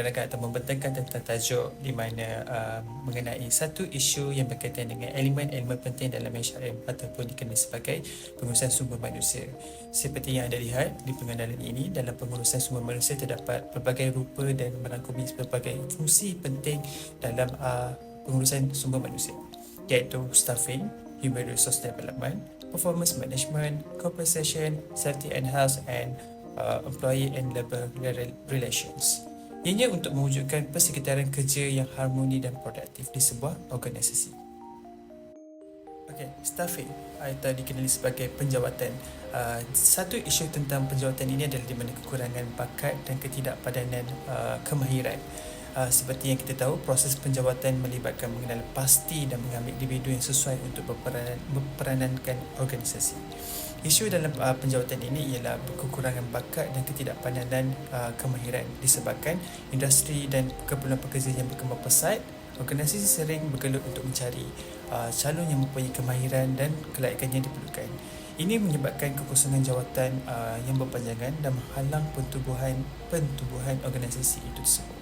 menerangkan atau membentangkan tentang tajuk di mana mengenai satu isu yang berkaitan dengan elemen-elemen penting dalam MHRM ataupun dikenali sebagai pengurusan sumber manusia. Seperti yang anda lihat di pengenalan ini, dalam pengurusan sumber manusia terdapat pelbagai rupa dan merangkumi pelbagai fungsi penting dalam pengurusan sumber manusia, iaitu staffing, human resource development, performance management, compensation, safety and health, and employee and labor relations. Ianya untuk mewujudkan persekitaran kerja yang harmoni dan produktif di sebuah organisasi. Okey, staffing atau dikenali sebagai penjawatan. Satu isu tentang penjawatan ini adalah di mana kekurangan bakat dan ketidakpadanan kemahiran. Seperti yang kita tahu, proses penjawatan melibatkan mengenal pasti dan mengambil individu yang sesuai untuk berperanankan organisasi. Isu dalam penjawatan ini ialah kekurangan bakat dan ketidakpadanan kemahiran disebabkan industri dan keperluan pekerja yang berkembang pesat. Organisasi sering bergelut untuk mencari calon yang mempunyai kemahiran dan kelayakan yang diperlukan. Ini menyebabkan kekosongan jawatan yang berpanjangan dan menghalang pentubuhan organisasi itu tersebut.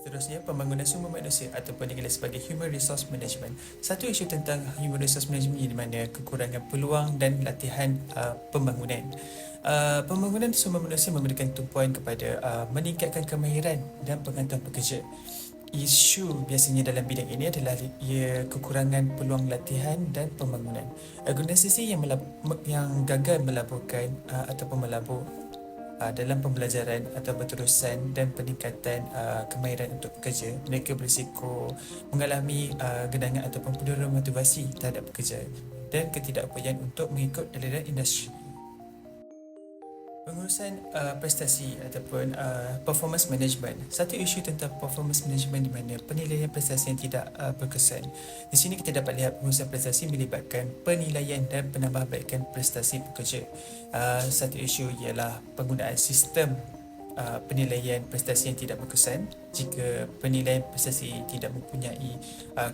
Seterusnya, pembangunan sumber manusia ataupun dikenali sebagai human resource management. Satu isu tentang human resource management di mana kekurangan peluang dan latihan pembangunan. Pembangunan sumber manusia memberikan tumpuan kepada meningkatkan kemahiran dan pengetahuan pekerja. Isu biasanya dalam bidang ini adalah kekurangan peluang latihan dan pembangunan. Organisasi yang gagal melaburkan ataupun melabur dalam pembelajaran atau berterusan dan peningkatan kemahiran untuk pekerja, mereka berisiko mengalami genangan ataupun penurunan motivasi terhadap pekerja dan ketidakupayaan untuk mengikut aliran industri. Pengurusan prestasi ataupun performance management. Satu isu tentang performance management di mana penilaian prestasi yang tidak berkesan. Di sini kita dapat lihat pengurusan prestasi melibatkan penilaian dan penambahbaikan prestasi pekerja. Satu isu ialah penggunaan sistem penilaian prestasi yang tidak berkesan. Jika penilaian prestasi tidak mempunyai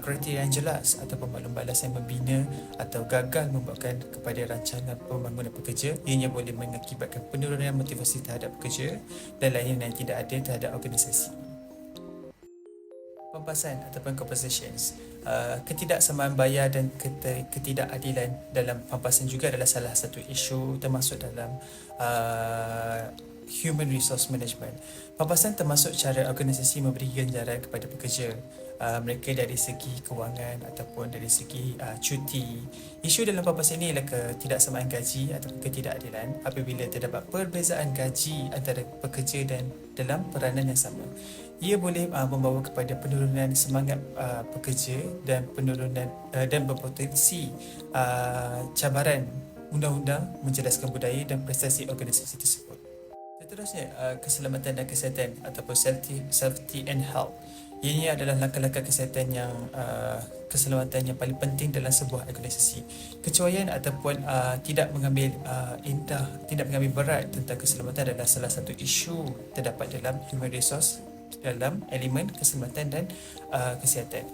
kriteria yang jelas ataupun maklum balas yang membina atau gagal membuatkan kepada rancangan pembangunan pekerja, ianya boleh mengakibatkan penurunan motivasi terhadap pekerja dan layanan yang tidak ada terhadap organisasi. Pampasan ataupun compensations. Ketidaksamaan bayar dan ketidakadilan dalam pampasan juga adalah salah satu isu termasuk dalam human resource management. Pampasan termasuk cara organisasi memberi ganjaran kepada pekerja, mereka dari segi kewangan ataupun dari segi cuti. Isu dalam pampasan ini ialah ketidaksamaan gaji atau ketidakadilan apabila terdapat perbezaan gaji antara pekerja dan dalam peranan yang sama. Ia boleh membawa kepada penurunan semangat pekerja dan penurunan dan berpotensi cabaran undang-undang mencerdaskan budaya dan prestasi organisasi tersebut. Seterusnya, keselamatan dan kesihatan ataupun safety and health. Ini adalah langkah-langkah kesihatan keselamatan yang paling penting dalam sebuah organisasi. Kecuaian ataupun tidak mengambil berat tentang keselamatan adalah salah satu isu terdapat dalam human resource dalam elemen keselamatan dan kesihatan.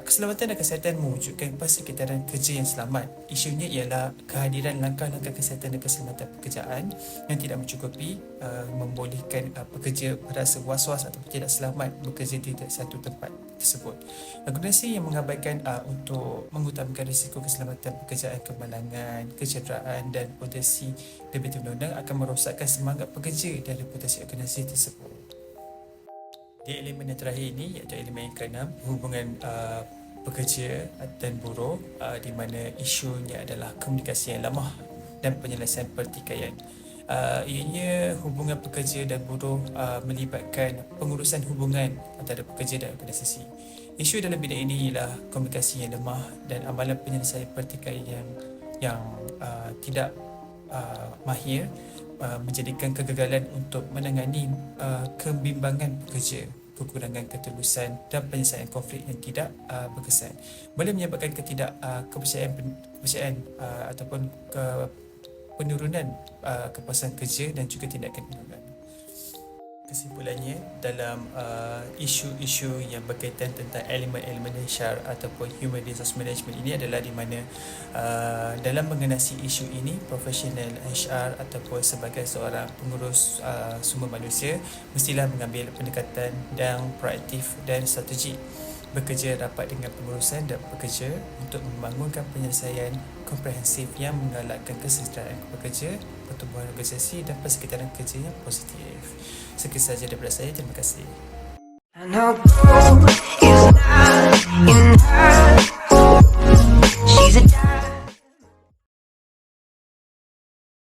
Keselamatan dan kesihatan mewujudkan persekitaran kerja yang selamat. Isunya ialah kehadiran langkah-langkah kesihatan dan keselamatan pekerjaan yang tidak mencukupi, membolehkan pekerja berasa was-was atau tidak selamat bekerja di satu tempat tersebut. Organisasi yang mengabaikan untuk mengutamakan risiko keselamatan pekerjaan, kemalangan, kecederaan dan potensi lebih undang-undang akan merosakkan semangat pekerja dan reputasi organisasi tersebut. Di elemen yang terakhir ini, iaitu elemen yang ke-6, hubungan pekerja dan buruh, di mana isunya adalah komunikasi yang lemah dan penyelesaian pertikaian. Ianya hubungan pekerja dan buruh melibatkan pengurusan hubungan antara pekerja dan organisasi. Isu dalam bidang ini ialah komunikasi yang lemah dan amalan penyelesaian pertikaian yang tidak mahir menjadikan kegagalan untuk menangani kebimbangan pekerja, kekurangan ketulusan dan penyelesaian konflik yang tidak berkesan. Boleh menyebabkan kepercayaan ataupun penurunan kepuasan kerja dan juga tindakan penurunan. Kesimpulannya, dalam isu-isu yang berkaitan tentang elemen-elemen HR ataupun Human Resource Management ini adalah di mana dalam mengenasi isu ini, profesional HR ataupun sebagai seorang pengurus sumber manusia mestilah mengambil pendekatan yang proaktif dan strategik, bekerja rapat dengan pengurusan dan pekerja untuk membangunkan penyelesaian komprehensif yang menggalakkan kesejahteraan pekerja, pertumbuhan organisasi dan persekitaran kerja yang positif. Sekian sahaja daripada saya. Terima kasih. I know gold is not enough.